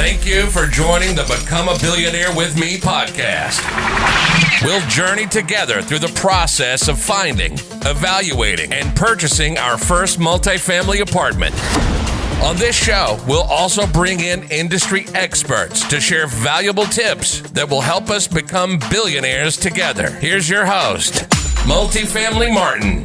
Thank you for joining the Become a Billionaire with Me podcast. We'll journey together through the process of finding, evaluating, and purchasing our first multifamily apartment. On this show, we'll also bring in industry experts to share valuable tips that will help us become billionaires together. Here's your host, Multifamily Martin.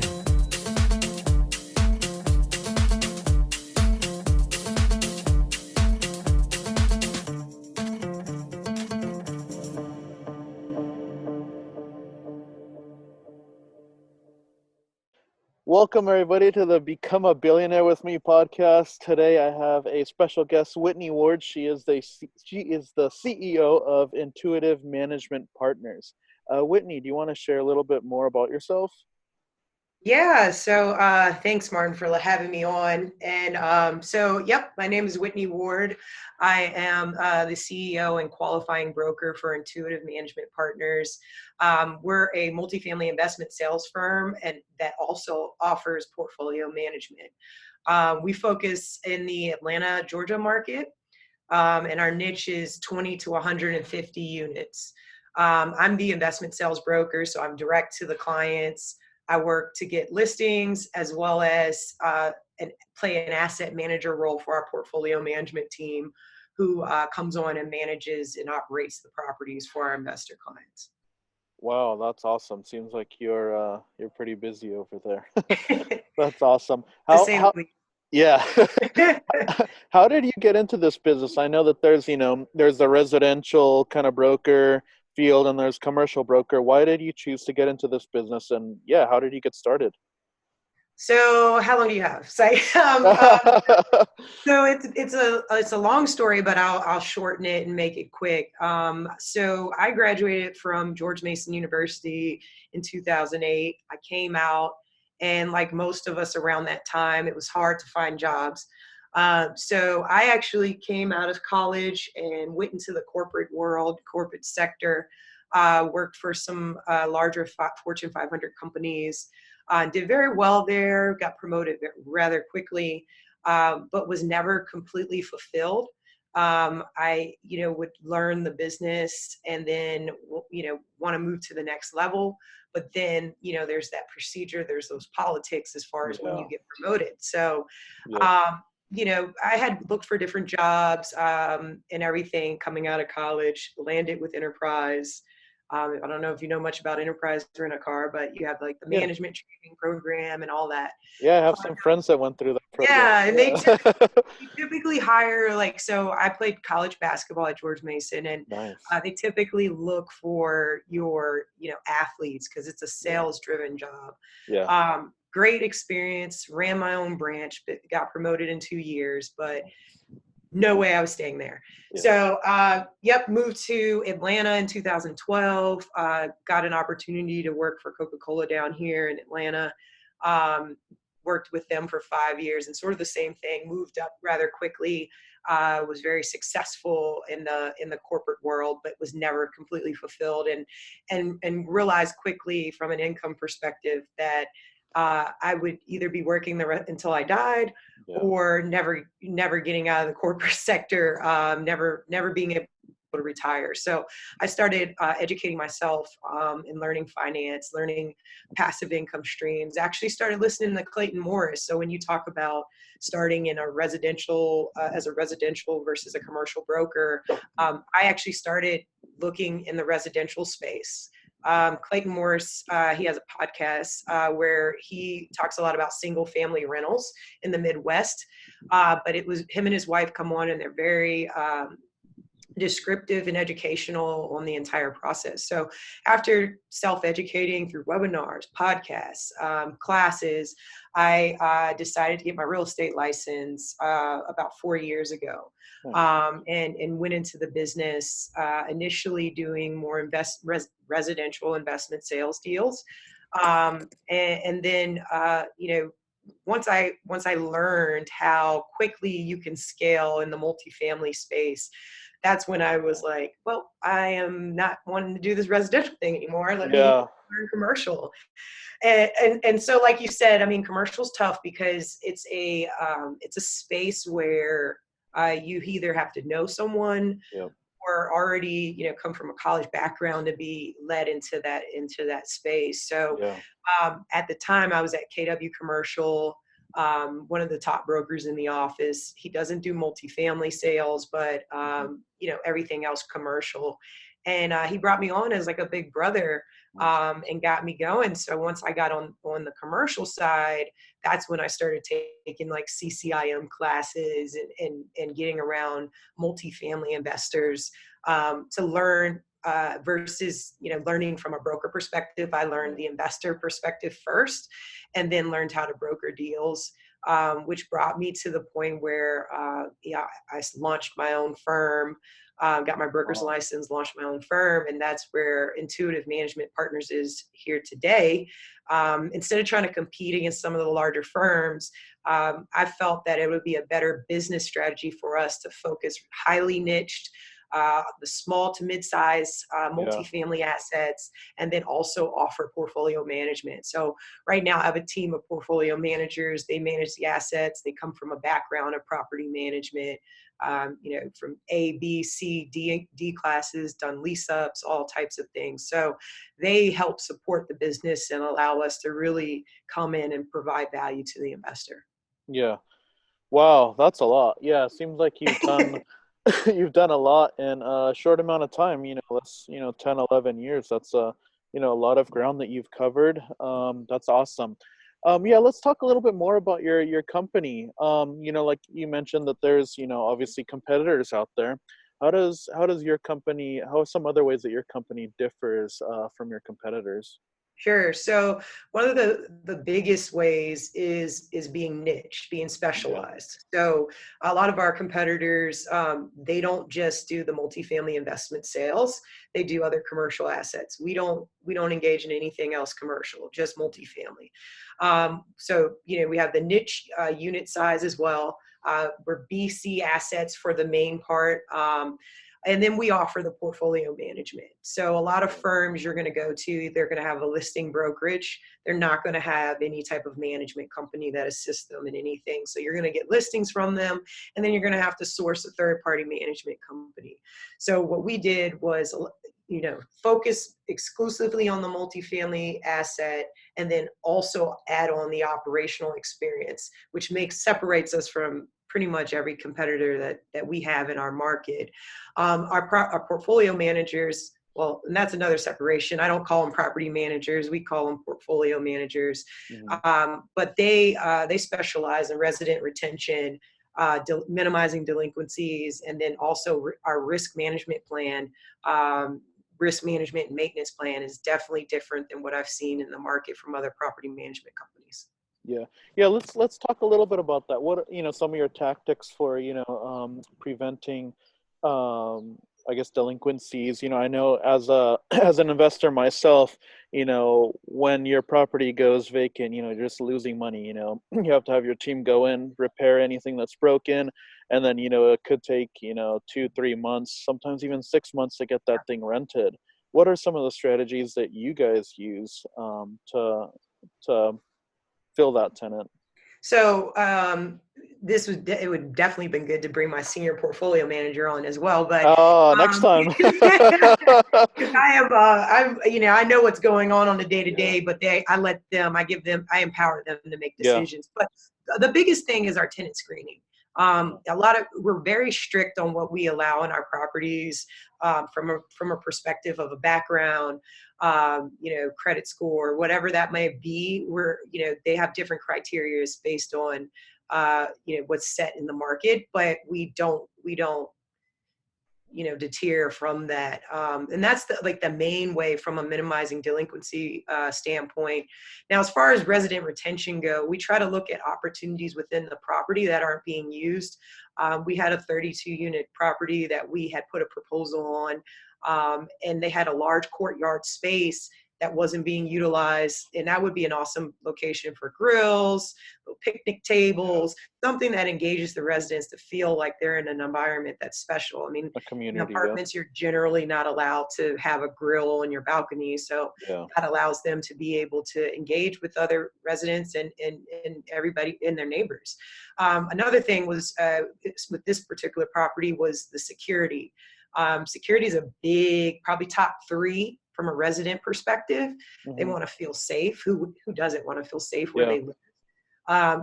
Welcome, everybody, to the Become a Billionaire with Me podcast. Today, I have a special guest, Whitney Ward. She is the CEO of Intuitive Management Partners. Whitney, do you want to share a little bit more about yourself? Yeah, so thanks, Martin, for having me on. And my name is Whitney Ward. I am the CEO and qualifying broker for Intuitive Management Partners. We're a multifamily investment sales firm and that also offers portfolio management. We focus in the Atlanta, Georgia market, and our niche is 20 to 150 units. I'm the investment sales broker, so I'm direct to the clients. I work to get listings as well as and play an asset manager role for our portfolio management team who comes on and manages and operates the properties for our investor clients. Wow, that's awesome. Seems like you're pretty busy over there. That's awesome. How did you get into this business? I know that there's the residential kind of broker field and there's commercial broker. Why did you choose to get into this business? And how did you get started? So how long do you have? So it's a long story, but I'll shorten it and make it quick. So I graduated from George Mason University in 2008. I came out, and like most of us around that time, it was hard to find jobs. So I actually came out of college and went into the corporate world, corporate sector, worked for some larger Fortune 500 companies, did very well there, got promoted rather quickly, but was never completely fulfilled. I would learn the business and then, want to move to the next level. But then, there's that procedure, there's those politics as far as when you get promoted. So, I had looked for different jobs and everything coming out of college, landed with Enterprise. I don't know if you know much about Enterprise Rent a Car, but you have like the management training program and all that. Yeah, I have some friends that went through that program. Yeah, and they typically hire, so I played college basketball at George Mason, and nice. They typically look for your, athletes because it's a sales-driven job. Yeah. Great experience, ran my own branch, but got promoted in 2 years, but no way I was staying there. Yeah. So, moved to Atlanta in 2012, got an opportunity to work for Coca-Cola down here in Atlanta, worked with them for 5 years and sort of the same thing, moved up rather quickly, was very successful in the corporate world, but was never completely fulfilled and realized quickly from an income perspective that I would either be working until I died, or never getting out of the corporate sector, never being able to retire. So I started educating myself in learning finance, learning passive income streams. Actually started listening to Clayton Morris. So when you talk about starting in a residential as a residential versus a commercial broker, I actually started looking in the residential space. Clayton Morris, he has a podcast where he talks a lot about single family rentals in the Midwest. But it was him and his wife come on, and they're very descriptive and educational on the entire process. So after self-educating through webinars, podcasts, classes, I decided to get my real estate license about 4 years ago. And went into the business initially doing more residential investment sales deals. And then, once I learned how quickly you can scale in the multifamily space, that's when I was like, well, I am not wanting to do this residential thing anymore. Let me learn commercial. And so, like you said, I mean, commercial's tough because it's a space where you either have to know someone Yep. or already, come from a college background to be led into that space. So Yeah. at the time I was at KW Commercial, one of the top brokers in the office. He doesn't do multifamily sales, but everything else commercial. And he brought me on as like a big brother, and got me going. So once I got on the commercial side, that's when I started taking like CCIM classes and getting around multifamily investors, to learn, versus learning from a broker perspective. I learned the investor perspective first, and then learned how to broker deals, which brought me to the point where I launched my own firm, got my broker's license, launched my own firm, and that's where Intuitive Management Partners is here today. Instead of trying to compete against some of the larger firms, I felt that it would be a better business strategy for us to focus highly niched, the small to mid-size multifamily assets, and then also offer portfolio management. So right now I have a team of portfolio managers. They manage the assets. They come from a background of property management, from A, B, C, D classes, done lease ups, all types of things. So they help support the business and allow us to really come in and provide value to the investor. Yeah. Wow, that's a lot. Yeah, it seems like you've done you've done a lot in a short amount of time. That's 10, 11 years. That's a lot of ground that you've covered. That's awesome. Yeah, let's talk a little bit more about your company. Like you mentioned that there's obviously competitors out there. How does your company? How are some other ways that your company differs from your competitors? Sure. So one of the biggest ways is being niche, being specialized. So a lot of our competitors, they don't just do the multifamily investment sales; they do other commercial assets. We don't engage in anything else commercial, just multifamily. So we have the niche unit size as well. We're BC assets for the main part. And then we offer the portfolio management. So a lot of firms you're going to go to, they're going to have a listing brokerage. They're not going to have any type of management company that assists them in anything. So you're going to get listings from them, and then you're going to have to source a third-party management company. So what we did was, focus exclusively on the multifamily asset, and then also add on the operational experience, which separates us from pretty much every competitor that we have in our market. Our portfolio managers, well, and that's another separation. I don't call them property managers. We call them portfolio managers. But they specialize in resident retention, minimizing delinquencies, and then also our risk management plan. Risk management and maintenance plan is definitely different than what I've seen in the market from other property management companies. Yeah. Let's talk a little bit about that. What some of your tactics for preventing I guess delinquencies. I know as an investor myself, when your property goes vacant, you're just losing money. You have to have your team go in, repair anything that's broken, and then it could take 2-3 months, sometimes even 6 months to get that thing rented. What are some of the strategies that you guys use to fill that tenant? So it would definitely been good to bring my senior portfolio manager on as well, but next time. I know what's going on the day to day, but I empower them to make decisions. But the biggest thing is our tenant screening. We're very strict on what we allow in our properties, from a perspective of a background, credit score, whatever that may be. They have different criteria based on, what's set in the market, but we don't deter from that. And that's the main way from a minimizing delinquency standpoint. Now, as far as resident retention go, we try to look at opportunities within the property that aren't being used. We had a 32 unit property that we had put a proposal on, and they had a large courtyard space that wasn't being utilized. And that would be an awesome location for grills, picnic tables, something that engages the residents to feel like they're in an environment that's special. I mean, A community. in apartments, you're generally not allowed to have a grill on your balcony. So that allows them to be able to engage with other residents and everybody and their neighbors. Another thing was with this particular property was the security. Security is a big, probably top 3 from a resident perspective. They want to feel safe. Who doesn't want to feel safe where they live?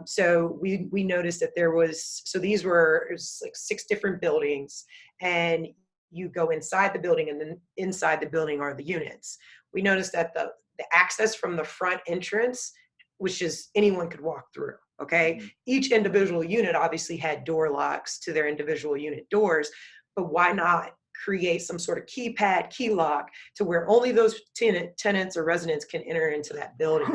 So we noticed that there was, so these were like 6 different buildings, and you go inside the building, and then inside the building are the units. We noticed that the access from the front entrance, which is anyone could walk through. Okay. Each individual unit obviously had door locks to their individual unit doors, but why not create some sort of keypad, key lock to where only those tenants or residents can enter into that building?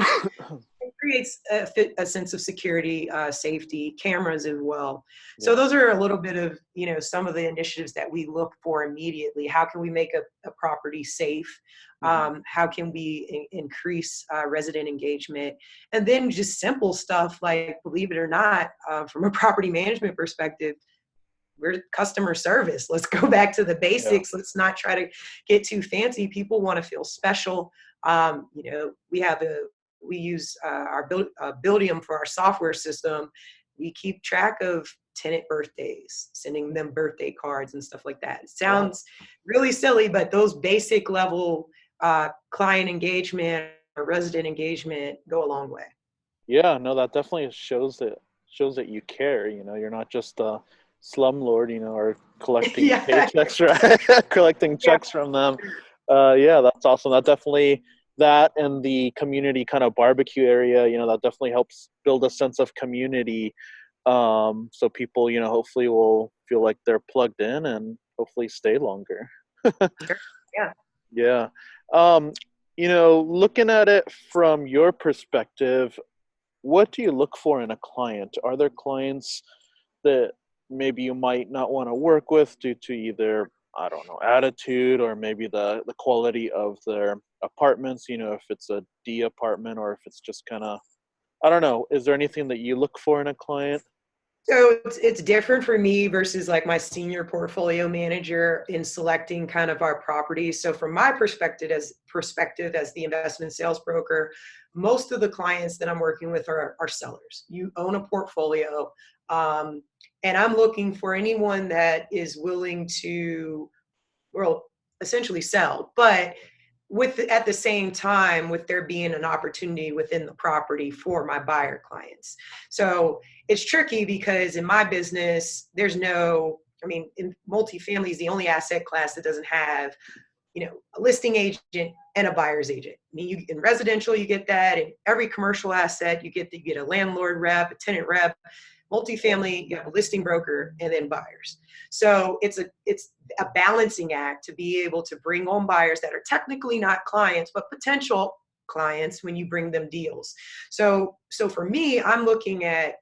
It creates a sense of security, safety, cameras as well. So those are a little bit of, some of the initiatives that we look for immediately. How can we make a property safe? How can we increase resident engagement? And then just simple stuff like, believe it or not, from a property management perspective, we're customer service. Let's go back to the basics. Let's not try to get too fancy. People want to feel special. We use our Buildium for our software system. We keep track of tenant birthdays, sending them birthday cards and stuff like that. It sounds really silly, but those basic level client engagement or resident engagement go a long way. Yeah, no, that definitely shows that you care. You're not just slumlord, or collecting paychecks, right? Collecting checks from them. That's awesome. That and the community kind of barbecue area, that definitely helps build a sense of community. So people, hopefully will feel like they're plugged in and hopefully stay longer. Yeah. Looking at it from your perspective, what do you look for in a client? Are there clients that maybe you might not want to work with due to either, I don't know, attitude, or maybe the quality of their apartments, if it's a D apartment, or if it's just kind of, I don't know. Is there anything that you look for in a client? So it's different for me versus like my senior portfolio manager in selecting kind of our properties. So from my perspective as the investment sales broker, most of the clients that I'm working with are sellers. You own a portfolio, and I'm looking for anyone that is willing to, essentially sell, but at the same time, with there being an opportunity within the property for my buyer clients. So it's tricky because in my business, in multifamily is the only asset class that doesn't have, a listing agent and a buyer's agent. I mean, in residential, you get that. In every commercial asset, you get a landlord rep, a tenant rep. Multifamily, you have a listing broker and then buyers. So it's a balancing act to be able to bring on buyers that are technically not clients, but potential clients when you bring them deals. So for me, I'm looking at,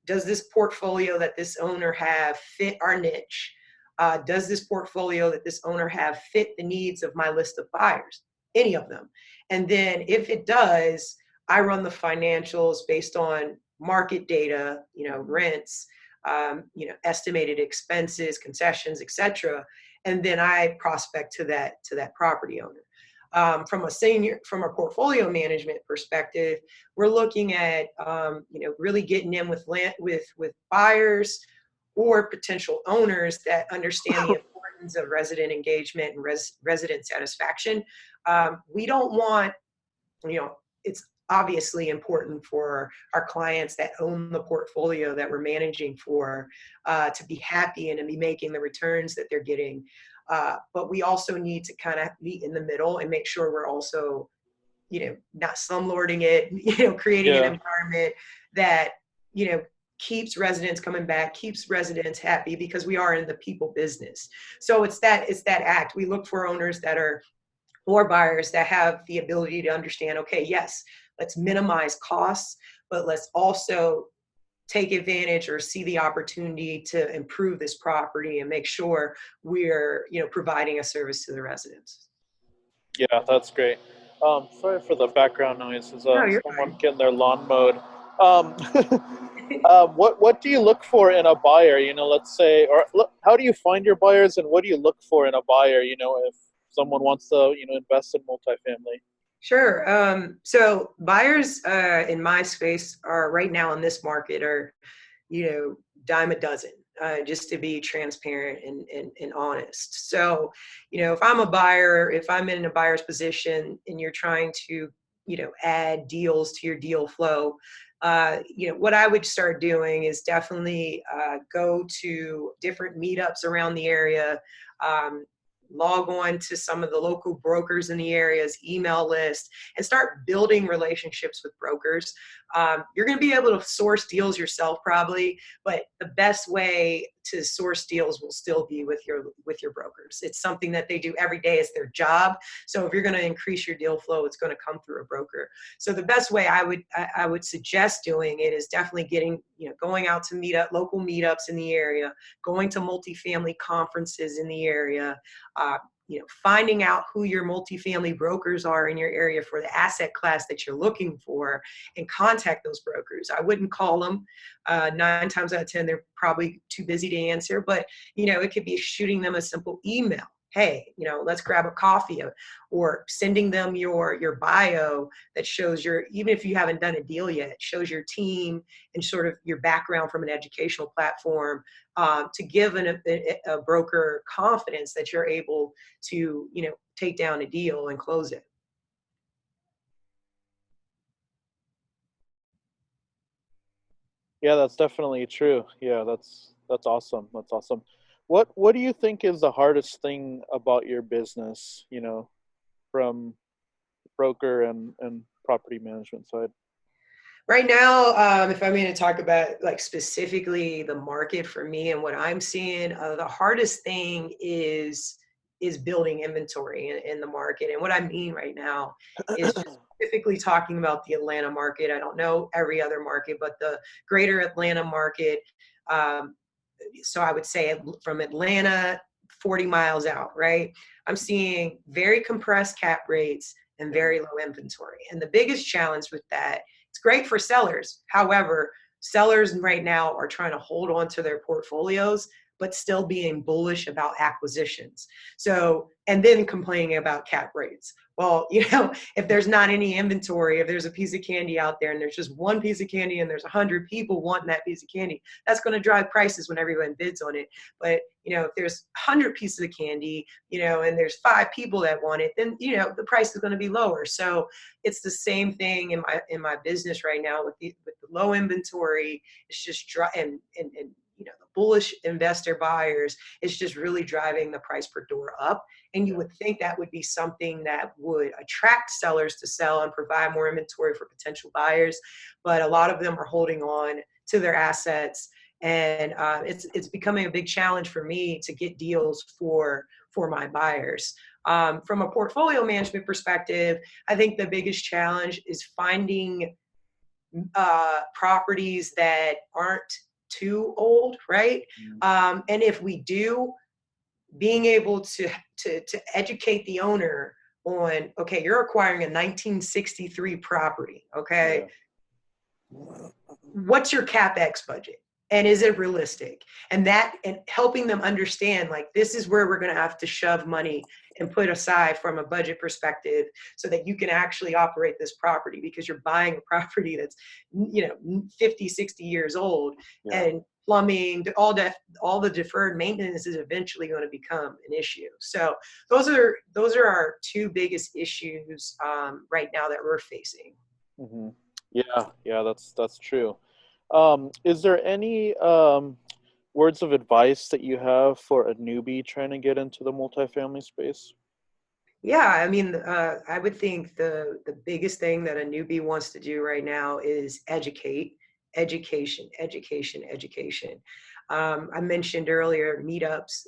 does this portfolio that this owner have fit our niche? Does this portfolio that this owner have fit the needs of my list of buyers? Any of them. And then if it does, I run the financials based on market data, rents, estimated expenses, concessions, etc. And then I prospect to that property owner. From a portfolio management perspective, we're looking at, really getting in with buyers or potential owners that understand the importance of resident engagement and resident satisfaction. We don't want, it's obviously important for our clients that own the portfolio that we're managing for to be happy and to be making the returns that they're getting. But we also need to kind of meet in the middle and make sure we're also, not slumlording it, creating an environment that, keeps residents coming back, keeps residents happy, because we are in the people business. So it's that act. We look for owners that are, or buyers that have the ability to understand, okay, yes, let's minimize costs, but let's also take advantage or see the opportunity to improve this property and make sure we're, providing a service to the residents. Yeah, that's great. Sorry for the background noise. Is No, you're someone fine. getting their lawn mowed? Um, what do you look for in a buyer? Let's say, or how do you find your buyers, and what do you look for in a buyer? If someone wants to, invest in multifamily. Sure. So buyers in my space are right now in this market are, dime a dozen, just to be transparent and honest. So, if I'm a buyer, if I'm in a buyer's position and you're trying to, add deals to your deal flow, what I would start doing is definitely go to different meetups around the area. Um, Log on to some of the local brokers in the area's email list and start building relationships with brokers. You're going to be able to source deals yourself probably, but the best way to source deals will still be with your brokers. It's something that they do every day. It's their job. So if you're going to increase your deal flow, it's going to come through a broker. So the best way I would suggest doing it is definitely going out to local meetups in the area, going to multifamily conferences in the area, finding out who your multifamily brokers are in your area for the asset class that you're looking for, and contact those brokers. I wouldn't call them. 9 times out of 10, they're probably too busy to answer, but it could be shooting them a simple email. Hey, let's grab a coffee, or sending them your bio that shows even if you haven't done a deal yet, shows your team and sort of your background from an educational platform, to give a broker confidence that you're able to, take down a deal and close it. Yeah, that's definitely true. Yeah, that's awesome. That's awesome. What do you think is the hardest thing about your business? From broker and property management side. Right now, if I'm going to talk about like specifically the market for me and what I'm seeing, the hardest thing is building inventory in the market. And what I mean right now is just specifically talking about the Atlanta market. I don't know every other market, but the greater Atlanta market. Um, so I would say from Atlanta, 40 miles out, right? I'm seeing very compressed cap rates and very low inventory. And the biggest challenge with that, it's great for sellers. However, sellers right now are trying to hold on to their portfolios, but still being bullish about acquisitions. So, and then complaining about cap rates. Well, if there's not any inventory, if there's a piece of candy out there and there's just one piece of candy and there's 100 people wanting that piece of candy, that's going to drive prices when everyone bids on it. But, if there's 100 pieces of candy, and there's 5 people that want it, then, the price is going to be lower. So it's the same thing in my business right now with the low inventory. It's just and the bullish investor buyers, it's just really driving the price per door up. And you would think that would be something that would attract sellers to sell and provide more inventory for potential buyers. But a lot of them are holding on to their assets. And it's becoming a big challenge for me to get deals for my buyers. From a portfolio management perspective, I think the biggest challenge is finding properties that aren't too old, right? And if we do, being able to educate the owner on, okay, you're acquiring a 1963 property, okay? Yeah. What's your CapEx budget? And is it realistic? And helping them understand, like, this is where we're going to have to shove money and put aside from a budget perspective so that you can actually operate this property, because you're buying a property that's, 50, 60 years old. Yeah. And plumbing, all the deferred maintenance is eventually going to become an issue. So those are our 2 biggest issues right now that we're facing. Mm-hmm. Yeah, that's true. Is there any words of advice that you have for a newbie trying to get into the multifamily space? Yeah, I mean, I would think the biggest thing that a newbie wants to do right now is education. I mentioned earlier meetups.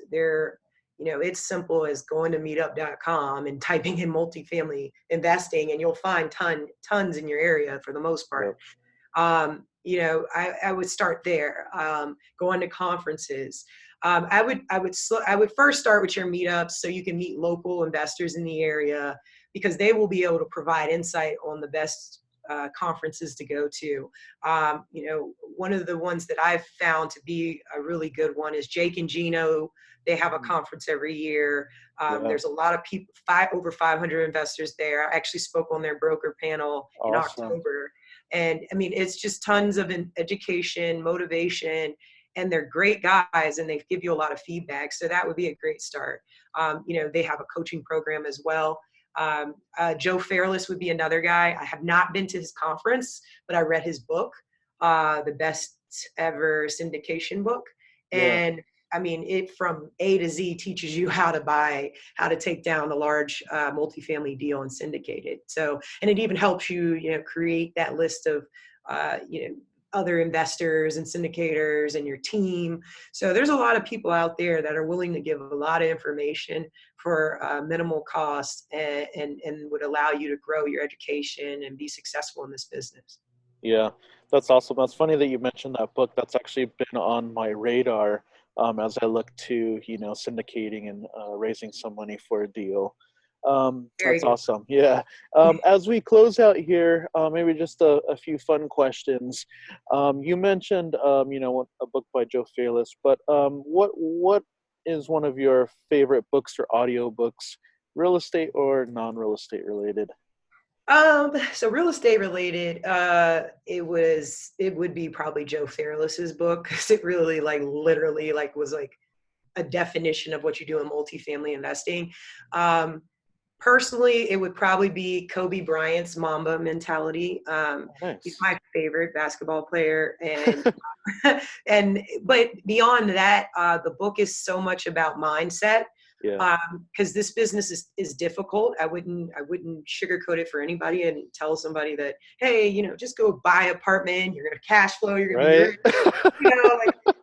It's simple as going to meetup.com and typing in multifamily investing, and you'll find tons in your area for the most part. Yep. I would start there. Going to conferences. I would first start with your meetups so you can meet local investors in the area, because they will be able to provide insight on the best conferences to go to. One of the ones that I've found to be a really good one is Jake and Gino. They have a conference every year. There's a lot of people, over 500 investors there. I actually spoke on their broker panel in October. And I mean, it's just tons of education, motivation, and they're great guys, and they give you a lot of feedback. So that would be a great start. They have a coaching program as well. Joe Fairless would be another guy. I have not been to his conference, but I read his book, the best ever syndication book. And I mean, it from A to Z teaches you how to take down a large multifamily deal and syndicate it. So, and it even helps you, create that list of, other investors and syndicators and your team. So there's a lot of people out there that are willing to give a lot of information for minimal cost and would allow you to grow your education and be successful in this business. Yeah, that's awesome. That's funny that you mentioned that book. That's actually been on my radar as I look to, syndicating and raising some money for a deal. That's awesome. Yeah. As we close out here, maybe just a few fun questions. You mentioned, a book by Joe Fairless, but what is one of your favorite books or audio books, real estate or non-real estate related? So real estate related, it would be probably Joe Fairless's book, because it really literally was a definition of what you do in multifamily investing. Personally, it would probably be Kobe Bryant's Mamba Mentality. Nice. He's my favorite basketball player, and but beyond that, the book is so much about mindset. Yeah. Because this business is difficult. I wouldn't sugarcoat it for anybody and tell somebody that, hey, just go buy an apartment. You're gonna cash flow. You're gonna be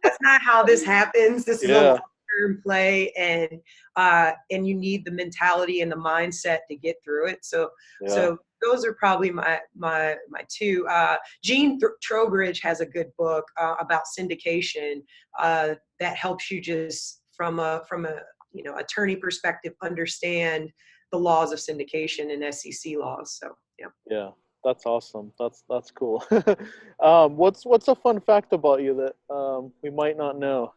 that's not how this happens. This is a long-term play, and you need the mentality and the mindset to get through it. So those are probably my two. Gene Trowbridge has a good book about syndication that helps you just from a attorney perspective, understand the laws of syndication and SEC laws. So, yeah, that's awesome. That's cool. What's a fun fact about you that we might not know?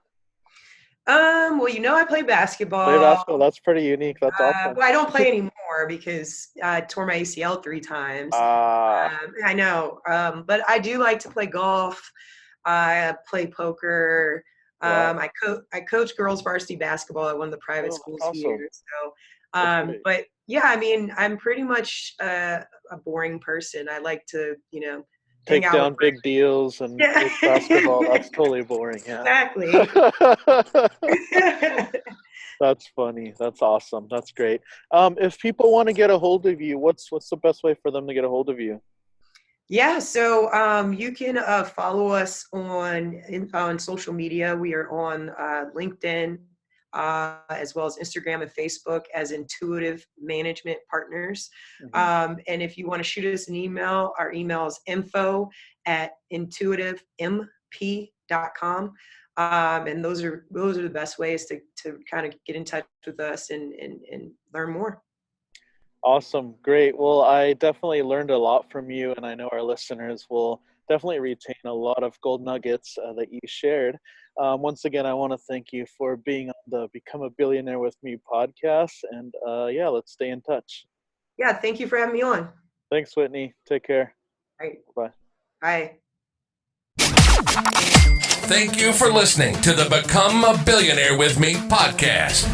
Well, I play basketball. Play basketball. That's pretty unique. That's awesome. Well, I don't play anymore because I tore my ACL 3 times. I know. But I do like to play golf. I play poker. Wow. I coach girls varsity basketball at one of the private schools here. So, but yeah, I mean, I'm pretty much a boring person. I like to, take down big deals and play basketball. That's totally boring. Yeah. Exactly. That's funny. That's awesome. That's great. If people want to get a hold of you, what's the best way for them to get a hold of you? Yeah, so you can follow us on social media. We are on LinkedIn as well as Instagram and Facebook as Intuitive Management Partners. Mm-hmm. And if you want to shoot us an email, our email is info@intuitivemp.com. And those are the best ways to kind of get in touch with us and learn more. Awesome. Great. Well, I definitely learned a lot from you, and I know our listeners will definitely retain a lot of gold nuggets that you shared. Once again, I want to thank you for being on the Become a Billionaire with Me podcast. And let's stay in touch. Yeah. Thank you for having me on. Thanks, Whitney. Take care. All right. Bye. Bye. Thank you for listening to the Become a Billionaire with Me podcast.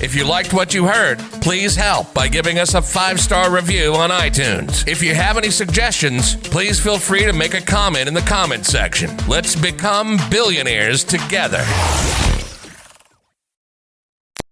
If you liked what you heard, please help by giving us a 5-star review on iTunes. If you have any suggestions, please feel free to make a comment in the comment section. Let's become billionaires together.